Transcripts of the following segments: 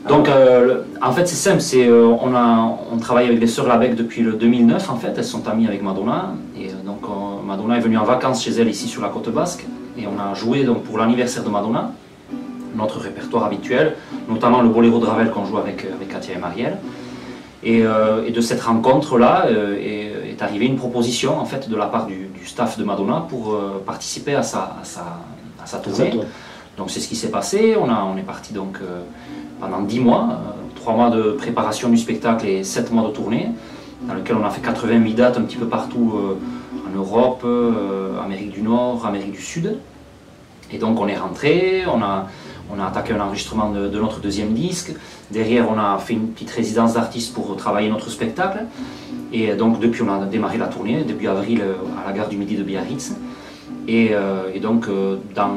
Donc, en fait, c'est simple. On travaille avec les Sœurs Labec depuis le 2009. En fait, elles sont amies avec Madonna. Et donc, Madonna est venue en vacances chez elle ici sur la côte basque. Et on a joué donc pour l'anniversaire de Madonna notre répertoire habituel, notamment le boléro de Ravel qu'on joue avec Katia et Marielle. Et de cette rencontre-là est arrivée une proposition en fait de la part du staff de Madonna pour participer à sa tournée. Donc c'est ce qui s'est passé. On est parti donc pendant 10 mois, 3 mois de préparation du spectacle et 7 mois de tournée, dans lequel on a fait 88 dates un petit peu partout en Europe, Amérique du Nord, Amérique du Sud. Et donc on est rentré, on a attaqué un enregistrement de notre deuxième disque. Derrière, on a fait une petite résidence d'artistes pour travailler notre spectacle. Et donc depuis, on a démarré la tournée, début avril, à la gare du Midi de Biarritz. Et donc dans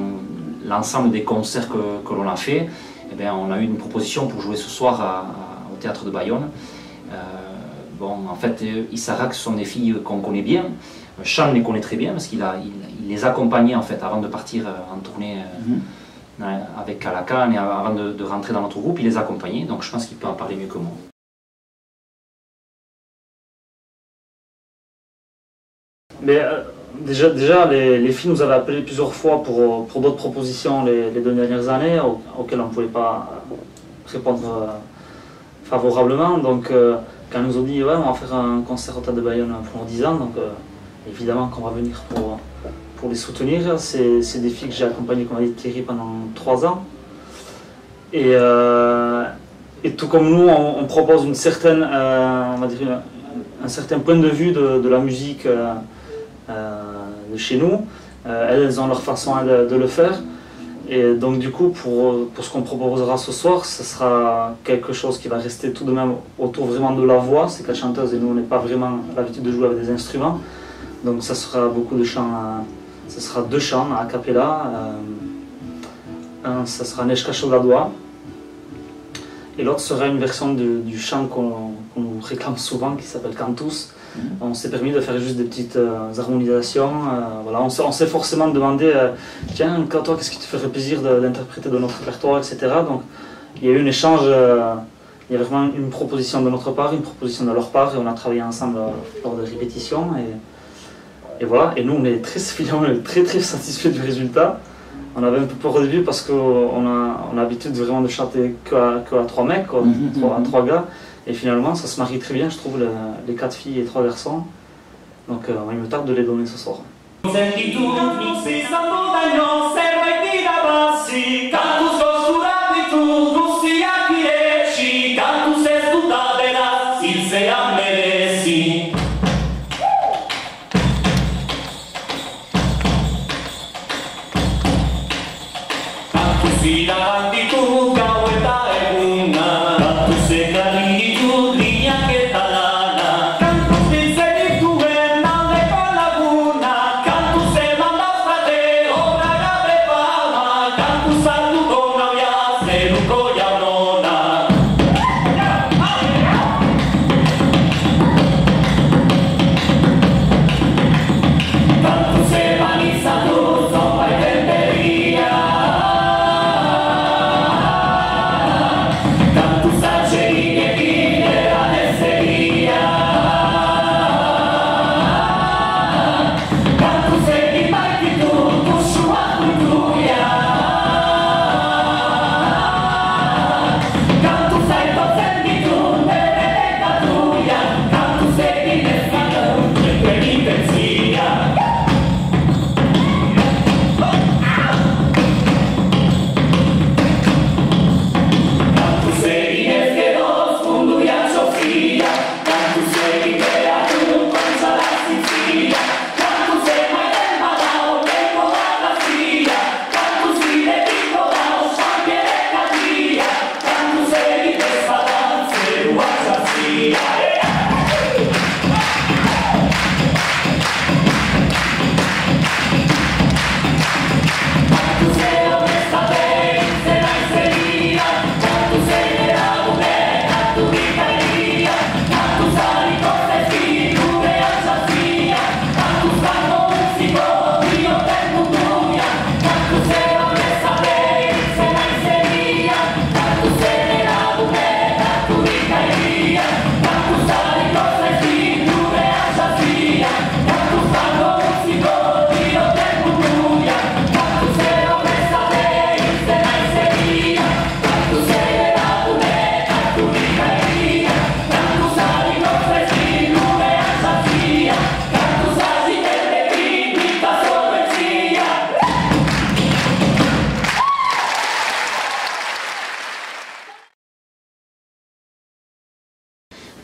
l'ensemble des concerts que l'on a fait, eh bien, on a eu une proposition pour jouer ce soir au Théâtre de Bayonne. Bon, en fait, Issara, ce sont des filles qu'on connaît bien. Sean les connaît très bien parce qu'il les accompagnait en fait avant de partir en tournée avec Calacan et avant de rentrer dans notre groupe, il les accompagnait. Donc je pense qu'il peut en parler mieux que moi. Mais déjà les filles nous avaient appelé plusieurs fois pour d'autres propositions les 2 dernières années auxquelles on ne pouvait pas répondre favorablement. Donc quand ils nous ont dit ouais, on va faire un concert au Théâtre de Bayonne pour 10 ans, donc évidemment qu'on va venir pour les soutenir. C'est des filles que j'ai accompagnées, comme a dit Thierry, pendant 3 ans. Et tout comme nous, on propose une certaine, on va dire un certain point de vue de la musique de chez nous. Elles ont leur façon de le faire. Et donc du coup, pour ce qu'on proposera ce soir, ce sera quelque chose qui va rester tout de même autour vraiment de la voix. C'est que la chanteuse et nous, on n'est pas vraiment l'habitude de jouer avec des instruments. Donc ça sera beaucoup de chants, ce sera 2 chants a cappella. Un, ça sera Neshka Shogadoa. Et l'autre sera une version du chant qu'on nous réclame souvent, qui s'appelle Cantus. On s'est permis de faire juste des petites harmonisations. Voilà. On s'est forcément demandé, tiens, toi, qu'est-ce qui te ferait plaisir d'interpréter de notre répertoire, etc. Donc il y a eu un échange, il y a vraiment une proposition de notre part, une proposition de leur part, et on a travaillé ensemble lors de répétitions. Et voilà, et nous on est très satisfaits du résultat. On avait un peu peur au début parce qu'on a l'habitude vraiment de chanter que à 3 mecs, quoi, à 3 gars. Et finalement, ça se marie très bien, je trouve, les 4 filles et 3 garçons. Donc, il me tarde de les donner ce soir.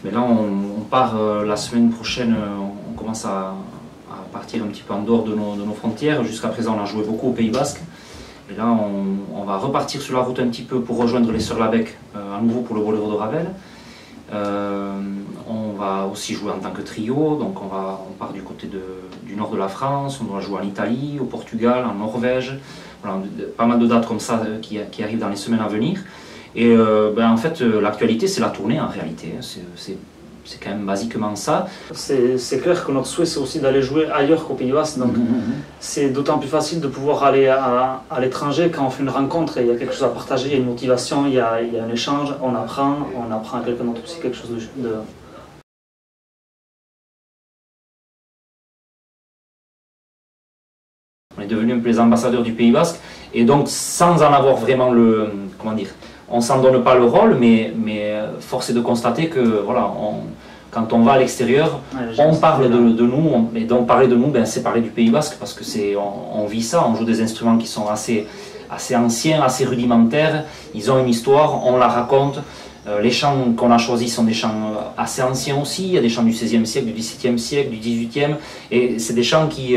Mais là, on part la semaine prochaine, on commence à partir un petit peu en dehors de nos frontières. Jusqu'à présent, on a joué beaucoup au Pays Basque. Et là, on va repartir sur la route un petit peu pour rejoindre les Sœurs Labec, à nouveau pour le Boléro de Ravel. On va aussi jouer en tant que trio, donc on part du côté du nord de la France, on va jouer en Italie, au Portugal, en Norvège. Voilà, pas mal de dates comme ça qui arrivent dans les semaines à venir. Et en fait, l'actualité, c'est la tournée en réalité. C'est quand même basiquement ça. C'est clair que notre souhait, c'est aussi d'aller jouer ailleurs qu'au Pays Basque. Donc c'est d'autant plus facile de pouvoir aller à l'étranger quand on fait une rencontre et il y a quelque chose à partager, il y a une motivation, il y a un échange, on apprend à quelqu'un d'autre aussi quelque chose de... On est devenus un peu les ambassadeurs du Pays Basque et donc sans en avoir vraiment comment dire, on s'en donne pas le rôle, mais force est de constater que voilà, quand on va à l'extérieur, on parle de nous, et donc parler de nous, c'est parler du Pays Basque parce que on vit ça, on joue des instruments qui sont assez anciens, assez rudimentaires, ils ont une histoire, on la raconte. Les chants qu'on a choisis sont des chants assez anciens aussi, il y a des chants du XVIe siècle, du XVIIe siècle, du XVIIIe, et c'est des chants qui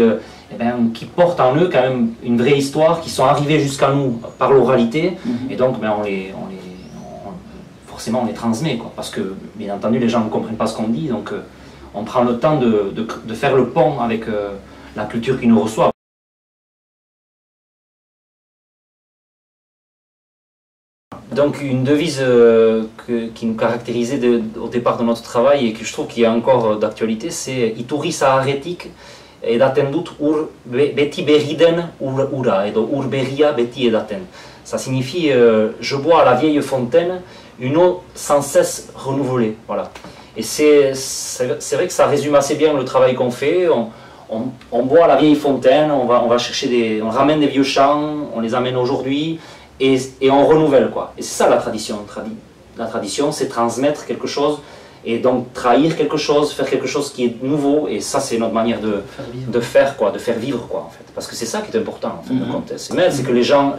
portent en eux quand même une vraie histoire, qui sont arrivés jusqu'à nous par l'oralité, et donc forcément on les transmet, quoi, parce que bien entendu les gens ne comprennent pas ce qu'on dit, donc on prend le temps de faire le pont avec la culture qui nous reçoit. Donc une devise qui nous caractérisait au départ de notre travail et que je trouve qu'il y a encore d'actualité, c'est Iturri saharretik edaten dut ur beti beriden ura, et donc ur beria beti edaten. Ça signifie je bois à la vieille fontaine une eau sans cesse renouvelée. Voilà. Et c'est vrai que ça résume assez bien le travail qu'on fait. On boit à la vieille fontaine, on on ramène des vieux chants, on les amène aujourd'hui. Et on renouvelle, quoi. Et c'est ça la tradition. La tradition, c'est transmettre quelque chose et donc trahir quelque chose, faire quelque chose qui est nouveau. Et ça, c'est notre manière de faire vivre, quoi, en fait. Parce que c'est ça qui est important, en fait, c'est que les gens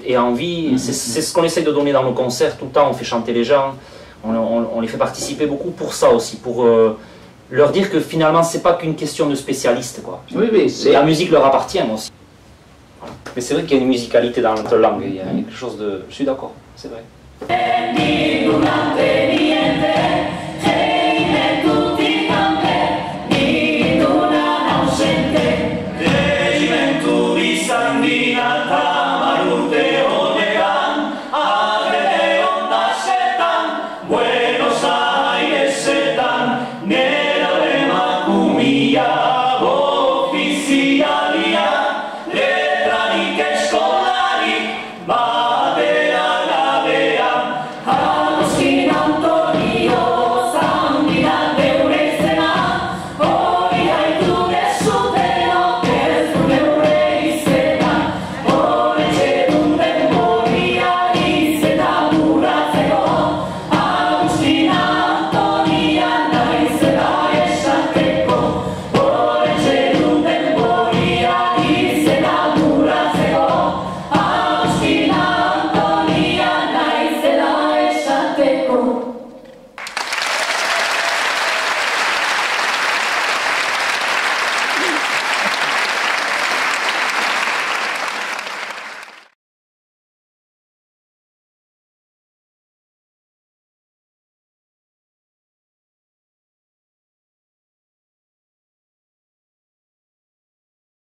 aient envie. C'est ce qu'on essaye de donner dans nos concerts tout le temps. On fait chanter les gens, on les fait participer beaucoup pour ça aussi, pour leur dire que finalement, c'est pas qu'une question de spécialiste, quoi. Oui, la musique leur appartient aussi. Mais c'est vrai qu'il y a une musicalité dans notre langue, il y a quelque chose de... Je suis d'accord, c'est vrai.